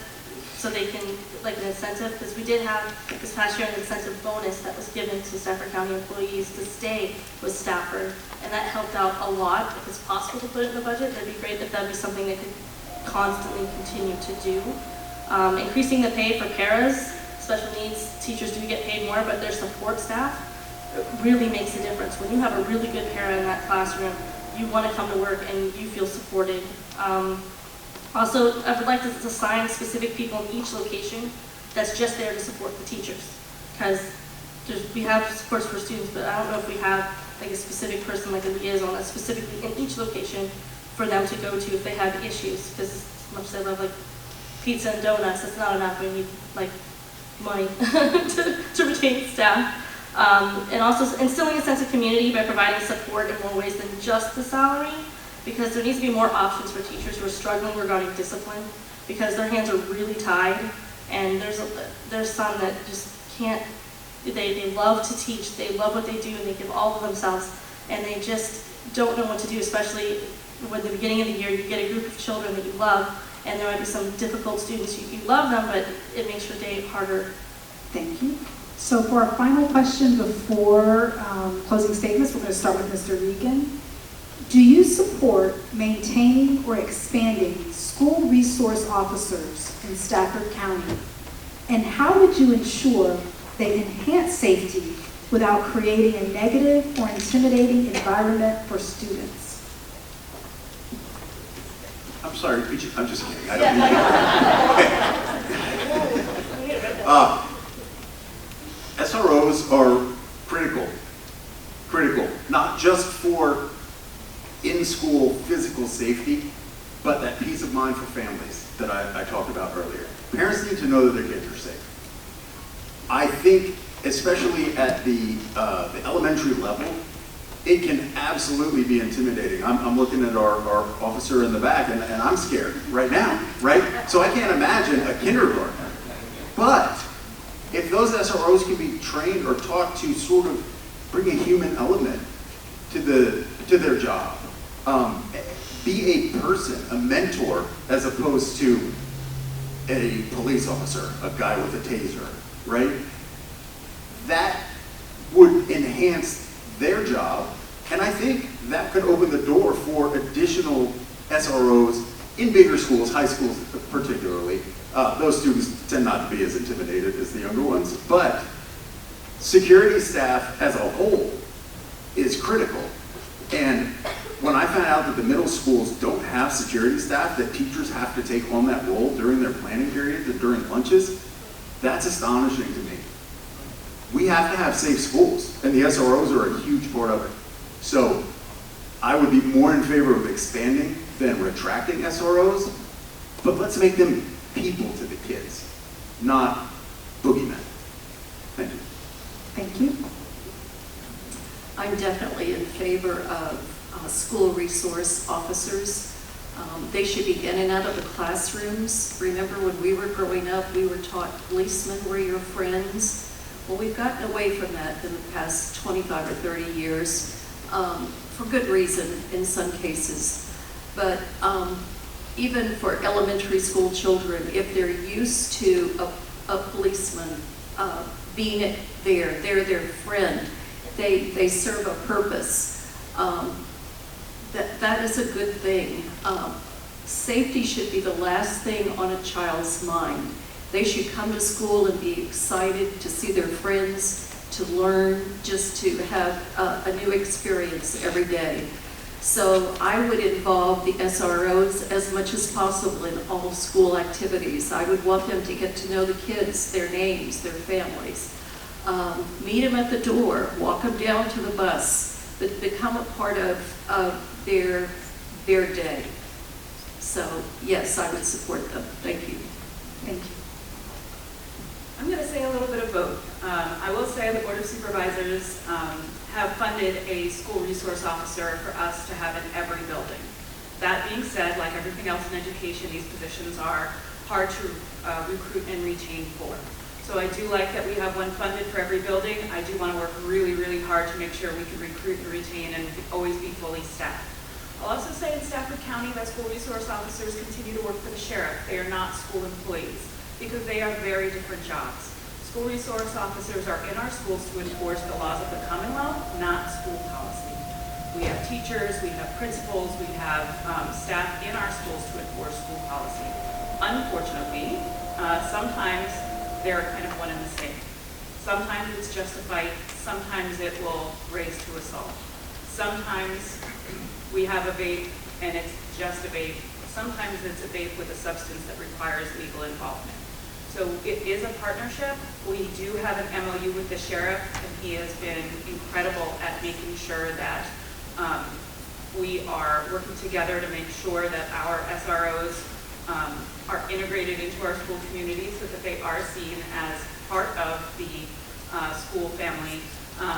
so they can, like an incentive, because we did have this past year an incentive bonus that was given to Stafford County employees to stay with Stafford, and that helped out a lot. If it's possible to put it in the budget, that'd be great if that'd be something they could constantly continue to do. Increasing the pay for paras, special needs teachers do get paid more, but their support staff, really makes a difference. When you have a really good parent in that classroom, you want to come to work and you feel supported. Also, I would like to assign specific people in each location that's just there to support the teachers. Because we have supports for students, but I don't know if we have like a specific person like a liaison that's specifically in each location for them to go to if they have issues. Because as much as I love like pizza and donuts, that's not enough. We need like money to retain staff. And also instilling a sense of community by providing support in more ways than just the salary, because there needs to be more options for teachers who are struggling regarding discipline, because their hands are really tied, and there's some that just can't, they love to teach, they love what they do, and they give all of themselves, and they just don't know what to do, especially when the beginning of the year you get a group of children that you love, and there might be some difficult students, you love them, but it makes your day harder. Thank you. So for our final question before closing statements, we're going to start with Mr. Regan. Do you support maintaining or expanding school resource officers in Stafford County? And how would you ensure they enhance safety without creating a negative or intimidating environment for students? I'm sorry, I'm just kidding. I don't mean to. SROs are critical, not just for in-school physical safety, but that peace of mind for families that I talked about earlier. Parents need to know that their kids are safe. I think, especially at the elementary level, it can absolutely be intimidating. I'm looking at our officer in the back, and I'm scared right now, right? So I can't imagine a kindergartner. But if those SROs can be trained or taught to sort of bring a human element to their job, be a person, a mentor, as opposed to a police officer, a guy with a taser, right? That would enhance their job, and I think that could open the door for additional SROs in bigger schools, high schools particularly. Those students tend not to be as intimidated as the younger ones, but security staff as a whole is critical. And when I found out that the middle schools don't have security staff, that teachers have to take on that role during their planning periods and during lunches, that's astonishing to me. We have to have safe schools, and the SROs are a huge part of it. So I would be more in favor of expanding than retracting SROs, but let's make them people to the kids, not boogeymen. Thank you. Thank you. I'm definitely in favor of school resource officers. They should be in and out of the classrooms. Remember when we were growing up, we were taught policemen were your friends. Well, we've gotten away from that in the past 25 or 30 years, for good reason in some cases. But even for elementary school children, if they're used to a policeman being there, they're their friend, they serve a purpose, that is a good thing. Safety should be the last thing on a child's mind. They should come to school and be excited to see their friends, to learn, just to have a new experience every day. So I would involve the SROs as much as possible in all school activities. I would want them to get to know the kids, their names, their families. Meet them at the door, walk them down to the bus, but become a part of their day. So yes, I would support them. Thank you. Thank you. I'm going to say a little bit of both. I will say the Board of Supervisors have funded a school resource officer for us to have in every building. That being said, like everything else in education, these positions are hard to recruit and retain for. So I do like that we have one funded for every building. I do want to work really, really hard to make sure we can recruit and retain and always be fully staffed. I'll also say in Stafford County that school resource officers continue to work for the sheriff. They are not school employees because they are very different jobs. School resource officers are in our schools to enforce the laws of the Commonwealth, not school policy. We have teachers, we have principals, we have staff in our schools to enforce school policy. Unfortunately, sometimes they're kind of one and the same. Sometimes it's just to fight sometimes it will raise to assault. Sometimes we have a vape and it's just a vape. Sometimes it's a vape with a substance that requires legal involvement. So it is a partnership. We do have an MOU with the sheriff, and he has been incredible at making sure that we are working together to make sure that our SROs are integrated into our school community so that they are seen as part of the school family,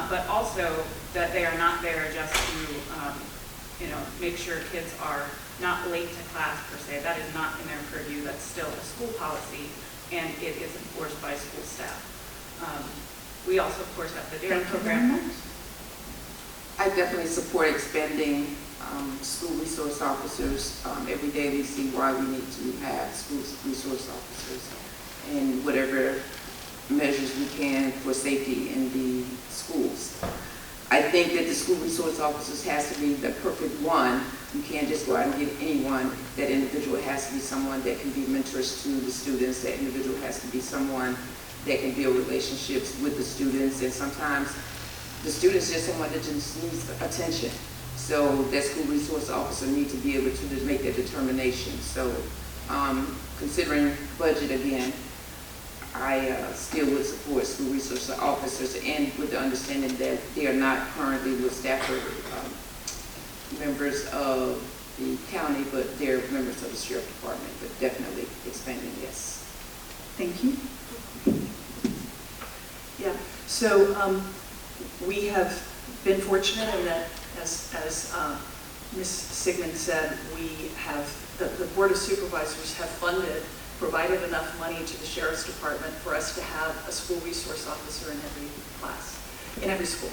but also that they are not there just to make sure kids are not late to class per se. That is not in their purview. That's still a school policy, and it is enforced by school staff. We also, of course, have the data program. I definitely support expanding school resource officers. Every day we see why we need to have school resource officers and whatever measures we can for safety in the schools. I think that the school resource officers has to be the perfect one. You can't just go out and get anyone. That individual has to be someone that can be mentors to the students. That individual has to be someone that can build relationships with the students. And sometimes the students just someone that just needs attention. So that school resource officer needs to be able to just make that determination. So considering budget again, I still would support school resource officers, and with the understanding that they are not currently with Stafford members of the county, but they're members of the sheriff department, but definitely expanding, yes. Thank you. Yeah, so we have been fortunate in that, as Ms. Siegmund said, we have, the Board of Supervisors have provided enough money to the Sheriff's Department for us to have a school resource officer in every class, in every school.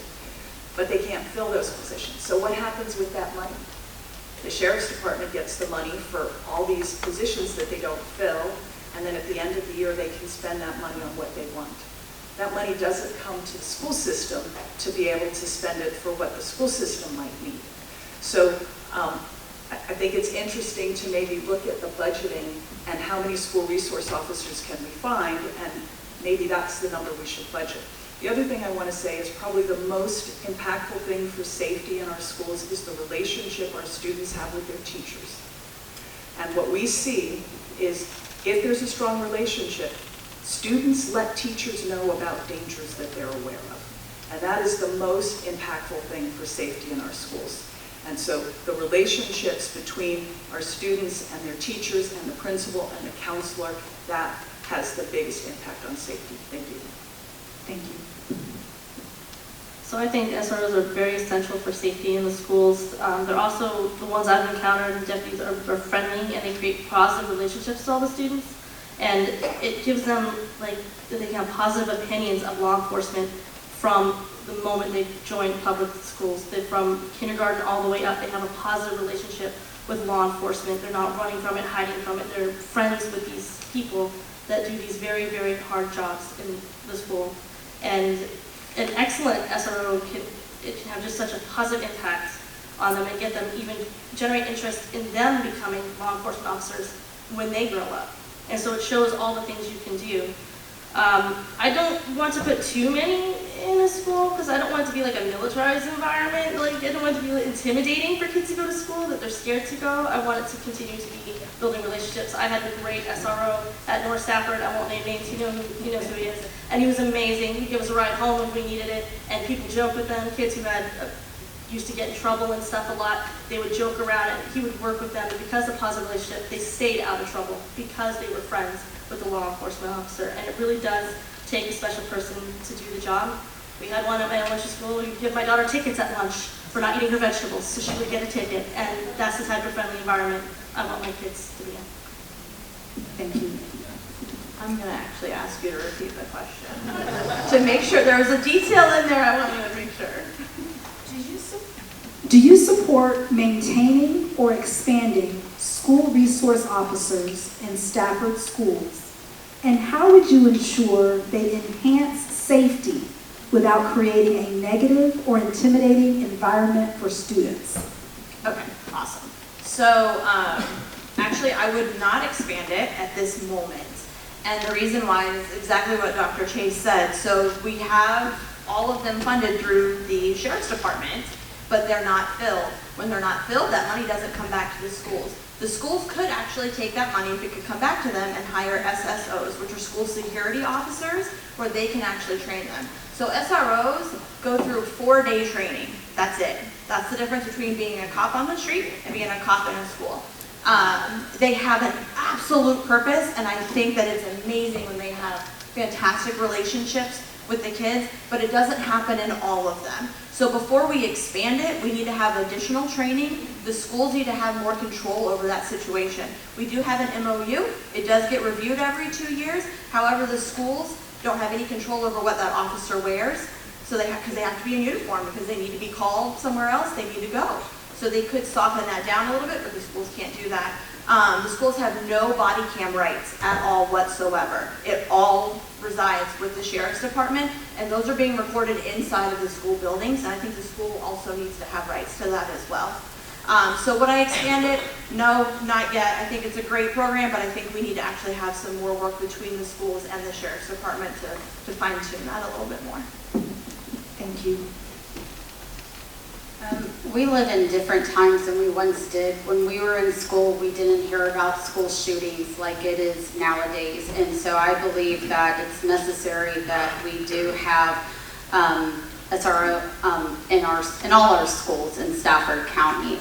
But they can't fill those positions. So what happens with that money? The Sheriff's Department gets the money for all these positions that they don't fill, and then at the end of the year they can spend that money on what they want. That money doesn't come to the school system to be able to spend it for what the school system might need. So I think it's interesting to maybe look at the budgeting and how many school resource officers can we find, and maybe that's the number we should budget. The other thing I want to say is probably the most impactful thing for safety in our schools is the relationship our students have with their teachers. And what we see is if there's a strong relationship, students let teachers know about dangers that they're aware of. And that is the most impactful thing for safety in our schools. And so the relationships between our students and their teachers and the principal and the counselor, that has the biggest impact on safety. Thank you. Thank you. So I think SROs are very essential for safety in the schools. They're also, the ones I've encountered, deputies are friendly, and they create positive relationships with all the students. And it gives them, like, they can have positive opinions of law enforcement from the moment they join public schools. They're from kindergarten all the way up. They have a positive relationship with law enforcement. They're not running from it, hiding from it. They're friends with these people that do these very, very hard jobs in the school. And an excellent SRO can have just such a positive impact on them and get them, even generate interest in them becoming law enforcement officers when they grow up. And so it shows all the things you can do. I don't want to put too many in a school because I don't want it to be like a militarized environment. Like, I don't want it to be like intimidating for kids to go to school, that they're scared to go. I want it to continue to be building relationships. I had a great SRO at North Stafford. I won't name names. He knows who he is. And he was amazing. He'd give us a ride home if we needed it. And people joke with them. Kids who had used to get in trouble and stuff a lot, they would joke around and he would work with them. And because of the positive relationship, they stayed out of trouble because they were friends with the law enforcement officer. And it really does take a special person to do the job. We had one at my elementary school. We'd give my daughter tickets at lunch for not eating her vegetables, so she would get a ticket. And that's the type of friendly environment I want my kids to be in. Thank you. I'm going to actually ask you to repeat the question. To make sure there was a detail in there, I want you to make sure. Do you support maintaining or expanding school resource officers in Stafford schools? And how would you ensure they enhance safety without creating a negative or intimidating environment for students? Okay, awesome. So actually I would not expand it at this moment. And the reason why is exactly what Dr. Chase said. So we have all of them funded through the sheriff's department, but they're not filled. When they're not filled, that money doesn't come back to the schools. The schools could actually take that money, if it could come back to them, and hire SSOs, which are school security officers, where they can actually train them. So SROs go through 4-day training. That's it. That's the difference between being a cop on the street and being a cop in a school. They have an absolute purpose, and I think that it's amazing when they have fantastic relationships with the kids, but it doesn't happen in all of them. So before we expand it, we need to have additional training. The schools need to have more control over that situation. We do have an MOU. It does get reviewed every 2 years. However, the schools don't have any control over what that officer wears. So because they have to be in uniform, because they need to be called somewhere else, they need to go. So they could soften that down a little bit, but the schools can't do that. The schools have no body cam rights at all whatsoever. It all resides with the sheriff's department, and those are being recorded inside of the school buildings, and I think the school also needs to have rights to that as well. So would I expand it? No, not yet. I think it's a great program, but I think we need to actually have some more work between the schools and the sheriff's department to fine tune that a little bit more. Thank you. We live in different times than we once did. When we were in school, we didn't hear about school shootings like it is nowadays. And so I believe that it's necessary that we do have SRO in all our schools in Stafford County.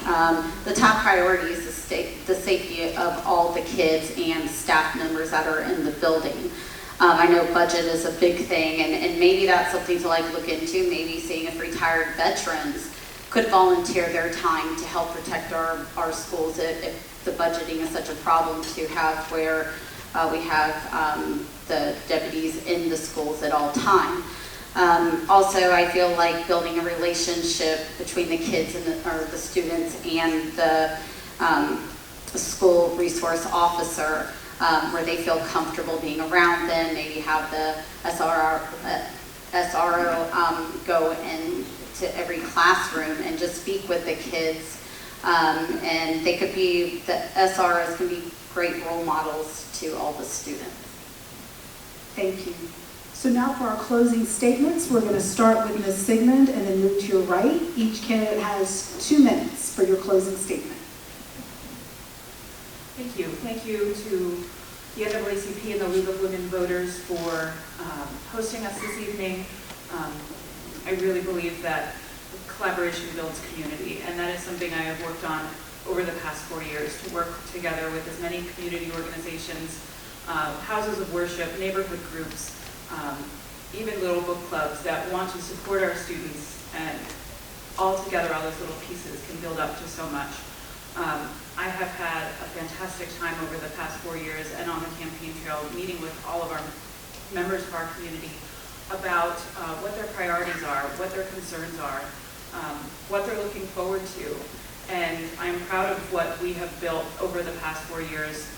The top priority is the safety of all the kids and staff members that are in the building. I know budget is a big thing, and maybe that's something to look into, maybe seeing if retired veterans could volunteer their time to help protect our schools if the budgeting is such a problem to have where we have the deputies in the schools at all time. Also, I feel like building a relationship between the kids and the students and the school resource officer, where they feel comfortable being around them, maybe have the SRO go into every classroom and just speak with the kids. And they could be, the SROs can be great role models to all the students. Thank you. So now for our closing statements, we're going to start with Ms. Siegmund and then move to your right. Each candidate has 2 minutes for your closing statement. Thank you. Thank you to the NAACP and the League of Women Voters for hosting us this evening. I really believe that collaboration builds community, and that is something I have worked on over the past 4 years, to work together with as many community organizations, houses of worship, neighborhood groups, even little book clubs that want to support our students, and all together, all those little pieces can build up to so much. I have had a fantastic time over the past 4 years and on the campaign trail, meeting with all of our members of our community about what their priorities are, what their concerns are, what they're looking forward to. And I'm proud of what we have built over the past 4 years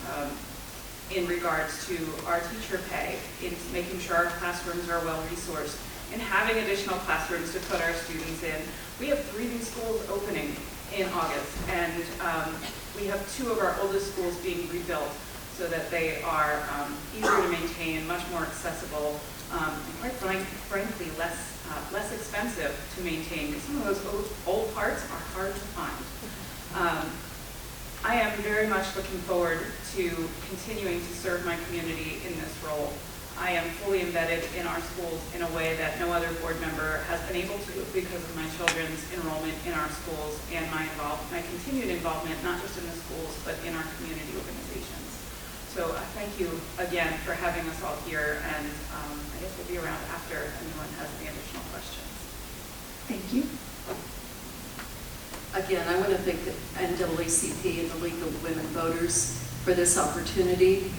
in regards to our teacher pay, in making sure our classrooms are well-resourced, and having additional classrooms to put our students in. We have 3 new schools opening in August, and we have 2 of our oldest schools being rebuilt so that they are easier to maintain, much more accessible, and quite frankly, less expensive to maintain, because some of those old parts are hard to find. I am very much looking forward to continuing to serve my community in this role. I am fully embedded in our schools in a way that no other board member has been able to, because of my children's enrollment in our schools and my continued involvement, not just in the schools, but in our community organizations. So thank you again for having us all here, and I guess we'll be around after anyone has any additional questions. Thank you. Again, I want to thank the NAACP and the League of Women Voters for this opportunity.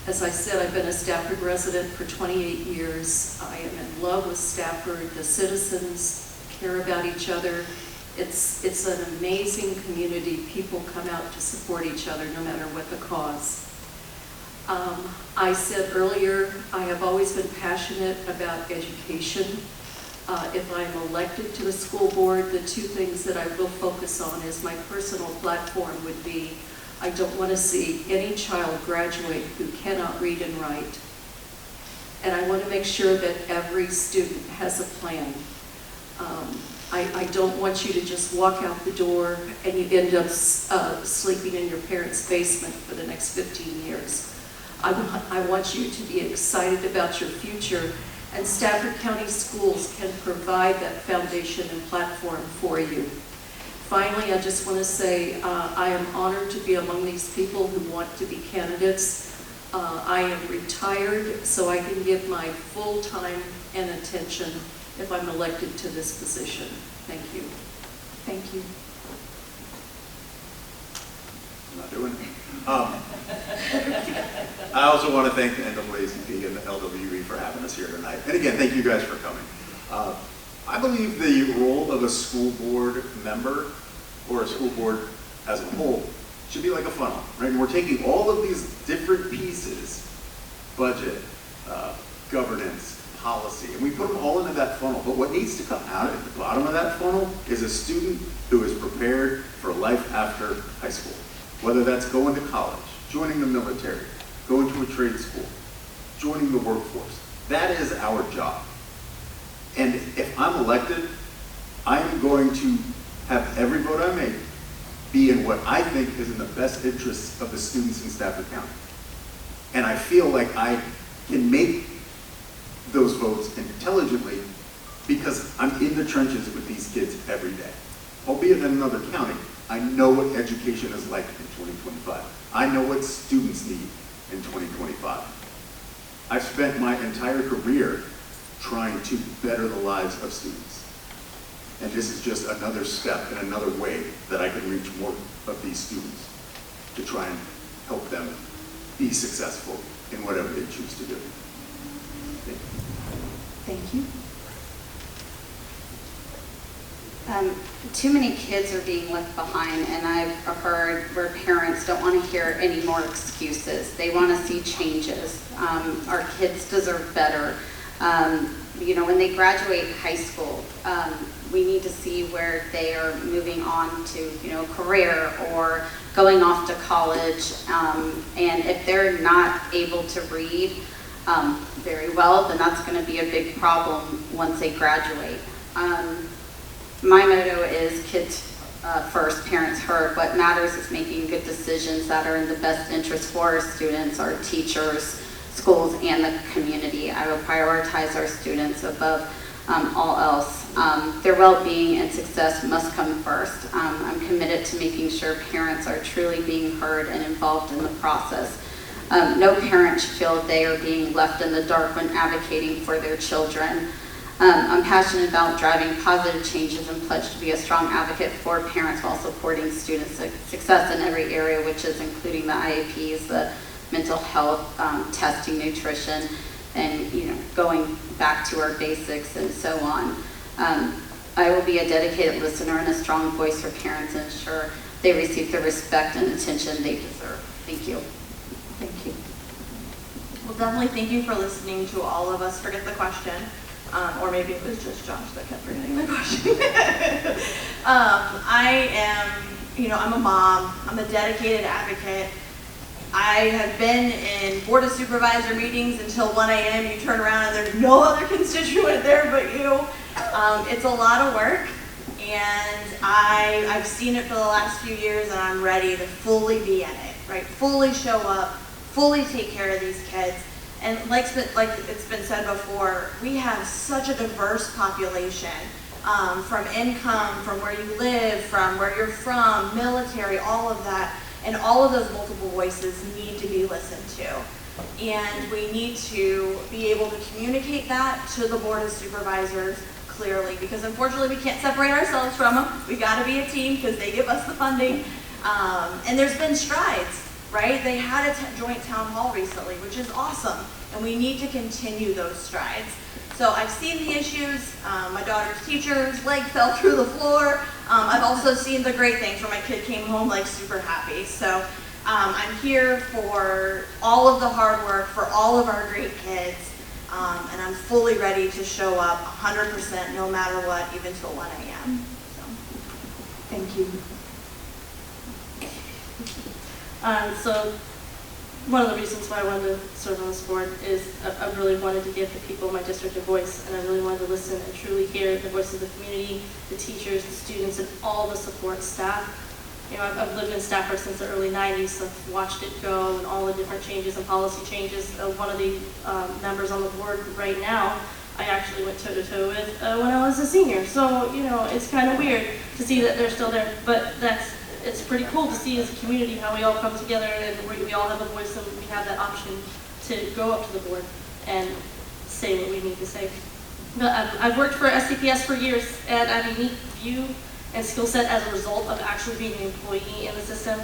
As I said, I've been a Stafford resident for 28 years. I am in love with Stafford. The citizens care about each other. It's an amazing community. People come out to support each other no matter what the cause. I said earlier, I have always been passionate about education. If I'm elected to the school board, the 2 things that I will focus on as my personal platform would be, I don't want to see any child graduate who cannot read and write. and I want to make sure that every student has a plan. I don't want you to just walk out the door and you end up sleeping in your parents' basement for the next 15 years. I want you to be excited about your future, and Stafford County Schools can provide that foundation and platform for you. Finally, I just want to say I am honored to be among these people who want to be candidates. I am retired, so I can give my full time and attention if I'm elected to this position. Thank you. Thank you. I'm not doing it. I also want to thank the NAACP and the LWV for having us here tonight. And again, thank you guys for coming. I believe the role of a school board member or a school board as a whole should be like a funnel, right? And we're taking all of these different pieces, budget, governance, policy, and we put them all into that funnel. But what needs to come out at the bottom of that funnel is a student who is prepared for life after high school. Whether that's going to college, joining the military, going to a trade school, joining the workforce. That is our job. And if I'm elected, I'm going to have every vote I make be in what I think is in the best interests of the students in Stafford County. And I feel like I can make those votes intelligently because I'm in the trenches with these kids every day. Albeit in another county, I know what education is like in 2025. I know what students need in 2025. I've spent my entire career trying to better the lives of students. And this is just another step and another way that I can reach more of these students to try and help them be successful in whatever they choose to do. Thank you. Too many kids are being left behind, and I've heard where parents don't want to hear any more excuses. They want to see changes. Our kids deserve better. You know, when they graduate high school, we need to see where they are moving on to, you know, career or going off to college. And if they're not able to read very well, then that's going to be a big problem once they graduate. My motto is kids first, parents heard. What matters is making good decisions that are in the best interest for our students, our teachers, schools, and the community. I will prioritize our students above all else. Their well-being and success must come first. I'm committed to making sure parents are truly being heard and involved in the process. No parent should feel they are being left in the dark when advocating for their children. I'm passionate about driving positive changes and pledge to be a strong advocate for parents while supporting students' success in every area, which is including the IAPs, the mental health, testing, nutrition, and, you know, going back to our basics and so on. I will be a dedicated listener and a strong voice for parents and ensure they receive the respect and attention they deserve. Thank you. Thank you. Well, definitely thank you for listening to all of us forget the question. Or maybe it was just Josh that kept forgetting the question. I am, you know, I'm a mom. I'm a dedicated advocate. I have been in Board of Supervisor meetings until 1 a.m. You turn around and there's no other constituent there but you. It's a lot of work, and I've seen it for the last few years, and I'm ready to fully be in it, right? Fully show up, fully take care of these kids. And like it's been said before, we have such a diverse population, from income, from where you live, from where you're from, military, all of that. And all of those multiple voices need to be listened to. And we need to be able to communicate that to the Board of Supervisors clearly, because unfortunately we can't separate ourselves from them. We gotta be a team because they give us the funding. And there's been strides. Right? They had a joint town hall recently, which is awesome, and we need to continue those strides. So I've seen the issues. My daughter's teacher's leg fell through the floor. I've also seen the great things where my kid came home like super happy. So I'm here for all of the hard work, for all of our great kids, and I'm fully ready to show up 100% no matter what, even till 1 a.m. So. Thank you. So one of the reasons why I wanted to serve on this board is I really wanted to give the people in my district a voice, and I really wanted to listen and truly hear the voice of the community, the teachers, the students, and all the support staff. You know, I've lived in Stafford since the early 90s, so I've watched it go and all the different changes and policy changes. One of the members on the board right now, I actually went toe-to-toe with when I was a senior. So, you know, it's kind of weird to see that they're still there, but it's pretty cool to see as a community how we all come together and we all have a voice and we have that option to go up to the board and say what we need to say. But I've worked for SCPS for years, and I have a unique view and skill set as a result of actually being an employee in the system.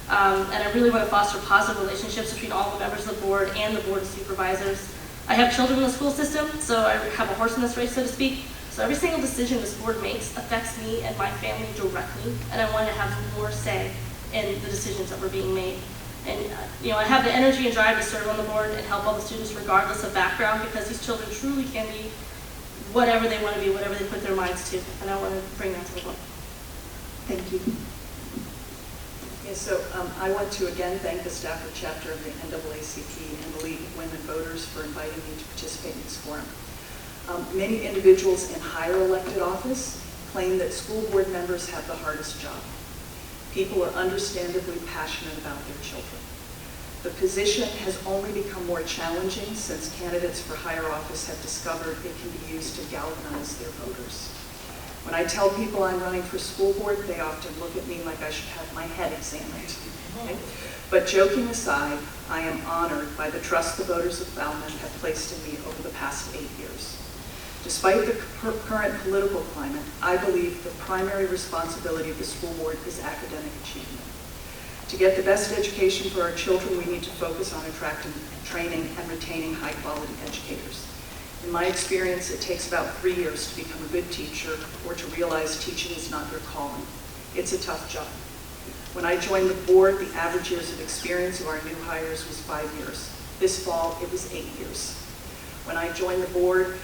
And I really want to foster positive relationships between all the members of the board and the board of supervisors. I have children in the school system, so I have a horse in this race, so to speak. So every single decision this board makes affects me and my family directly, and I want to have more say in the decisions that were being made. And you know, I have the energy and drive to serve on the board and help all the students regardless of background, because these children truly can be whatever they want to be, whatever they put their minds to, and I want to bring that to the board. Thank you. Yeah, so I want to again thank the Stafford chapter of the NAACP and the League of Women Voters for inviting me to participate in this forum. Many individuals in higher elected office claim that school board members have the hardest job. People are understandably passionate about their children. The position has only become more challenging since candidates for higher office have discovered it can be used to galvanize their voters. When I tell people I'm running for school board, they often look at me like I should have my head examined. Okay? But joking aside, I am honored by the trust the voters of Falmouth have placed in me over the past 8 years. Despite the current political climate, I believe the primary responsibility of the school board is academic achievement. To get the best education for our children, we need to focus on attracting, training, and retaining high-quality educators. In my experience, it takes about 3 years to become a good teacher or to realize teaching is not your calling. It's a tough job. When I joined the board, the average years of experience of our new hires was 5 years. This fall, it was 8 years. When I joined the board,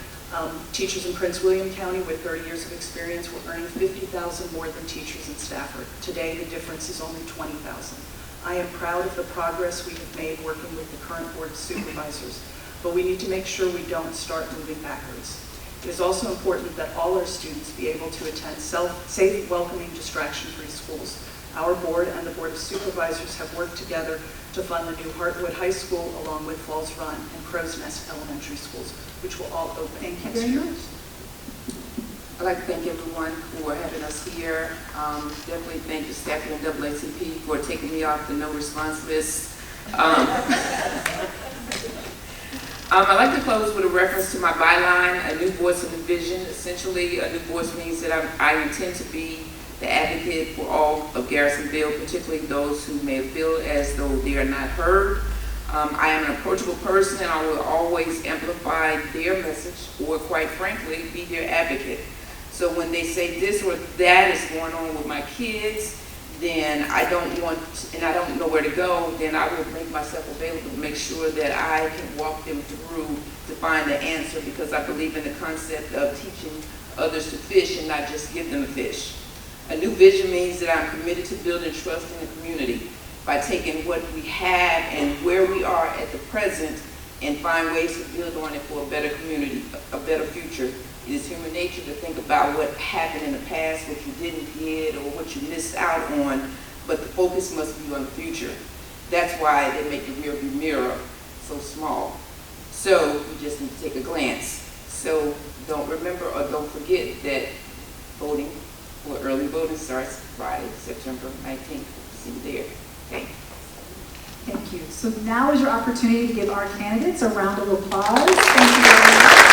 teachers in Prince William County with 30 years of experience were earning $50,000 more than teachers in Stafford. Today, the difference is only $20,000. I am proud of the progress we have made working with the current board of supervisors, but we need to make sure we don't start moving backwards. It is also important that all our students be able to attend safe, welcoming, distraction-free schools. Our board and the Board of Supervisors have worked together to fund the new Hartwood High School along with Falls Run and Crow's Nest Elementary Schools, which will all open next year. I'd like to thank everyone for having us here. Definitely thank the staff at NAACP for taking me off the no response list. I'd like to close with a reference to my byline, a new voice in the vision. Essentially, a new voice means that I intend to be the advocate for all of Garrisonville, particularly those who may feel as though they are not heard. I am an approachable person, and I will always amplify their message, or quite frankly, be their advocate. So when they say this or that is going on with my kids, then I don't want, and I don't know where to go, then I will make myself available to make sure that I can walk them through to find the answer, because I believe in the concept of teaching others to fish and not just give them a fish. A new vision means that I'm committed to building trust in the community by taking what we have and where we are at the present and find ways to build on it for a better community, a better future. It is human nature to think about what happened in the past, what you didn't get, or what you missed out on, but the focus must be on the future. That's why they make the rearview mirror so small. So you just need to take a glance. So don't forget that voting for early voting starts Friday, September 19th. See you there. Okay. Thank you. So now is your opportunity to give our candidates a round of applause. Thank you very much.